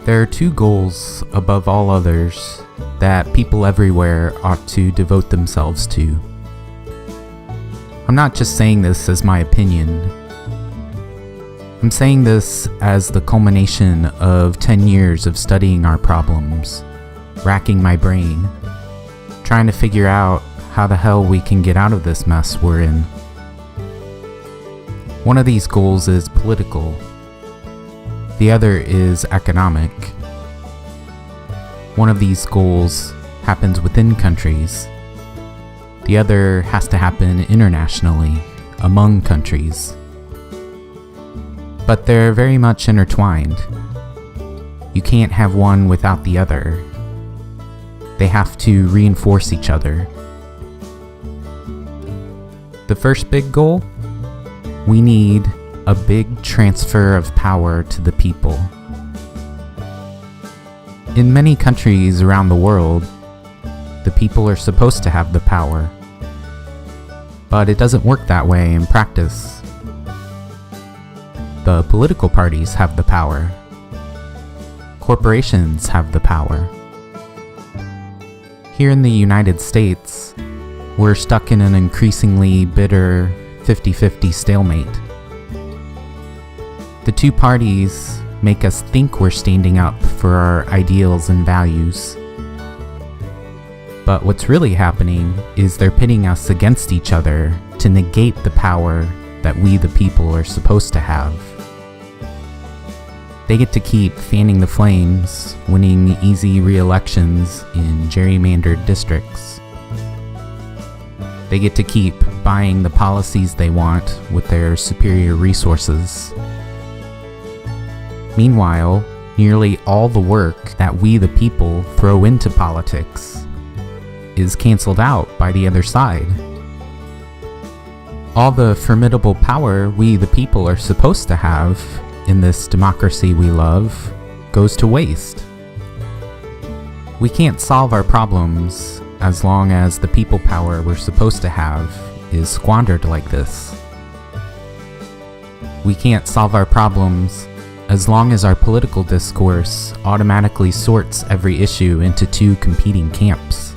There are two goals above all others that people everywhere ought to devote themselves to. I'm not just saying this as my opinion. I'm saying this as the culmination of 10 years of studying our problems, racking my brain, trying to figure out how the hell we can get out of this mess we're in. One of these goals is political. The other is economic. One of these goals happens within countries. The other has to happen internationally, among countries. But they're very much intertwined. You can't have one without the other. They have to reinforce each other. The first big goal? We need a big transfer of power to the people. In many countries around the world, the people are supposed to have the power. But it doesn't work that way in practice. The political parties have the power. Corporations have the power. Here in the United States, we're stuck in an increasingly bitter 50-50 stalemate. The two parties make us think we're standing up for our ideals and values. But what's really happening is they're pitting us against each other to negate the power that we the people are supposed to have. They get to keep fanning the flames, winning easy re-elections in gerrymandered districts. They get to keep buying the policies they want with their superior resources. Meanwhile, nearly all the work that we the people throw into politics is canceled out by the other side. All the formidable power we the people are supposed to have in this democracy we love goes to waste. We can't solve our problems as long as the people power we're supposed to have is squandered like this. We can't solve our problems as long as our political discourse automatically sorts every issue into two competing camps.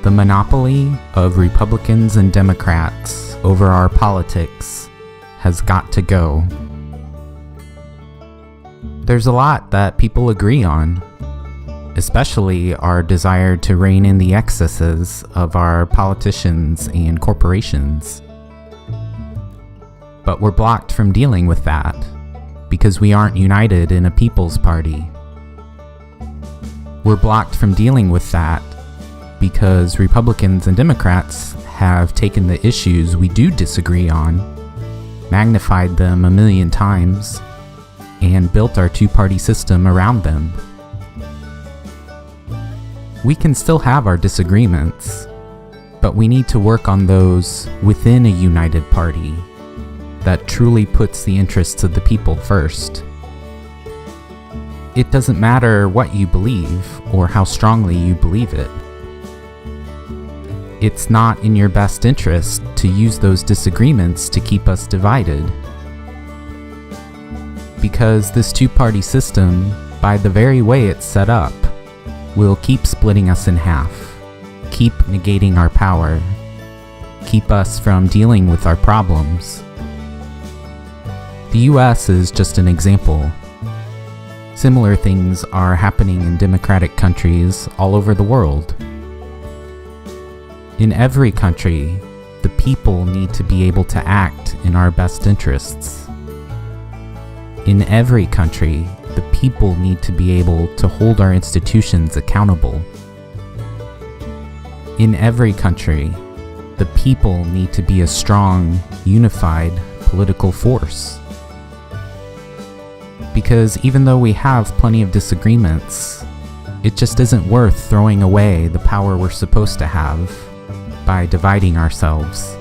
The monopoly of Republicans and Democrats over our politics has got to go. There's a lot that people agree on, especially our desire to rein in the excesses of our politicians and corporations. But we're blocked from dealing with that because we aren't united in a people's party. We're blocked from dealing with that because Republicans and Democrats have taken the issues we do disagree on, magnified them 1,000,000 times, and built our two-party system around them. We can still have our disagreements, but we need to work on those within a united party that truly puts the interests of the people first. It doesn't matter what you believe or how strongly you believe it. It's not in your best interest to use those disagreements to keep us divided. Because this two-party system, by the very way it's set up, will keep splitting us in half, keep negating our power, keep us from dealing with our problems. The US is just an example. Similar things are happening in democratic countries all over the world. In every country, the people need to be able to act in our best interests. In every country, the people need to be able to hold our institutions accountable. In every country, the people need to be a strong, unified political force. Because even though we have plenty of disagreements, it just isn't worth throwing away the power we're supposed to have by dividing ourselves.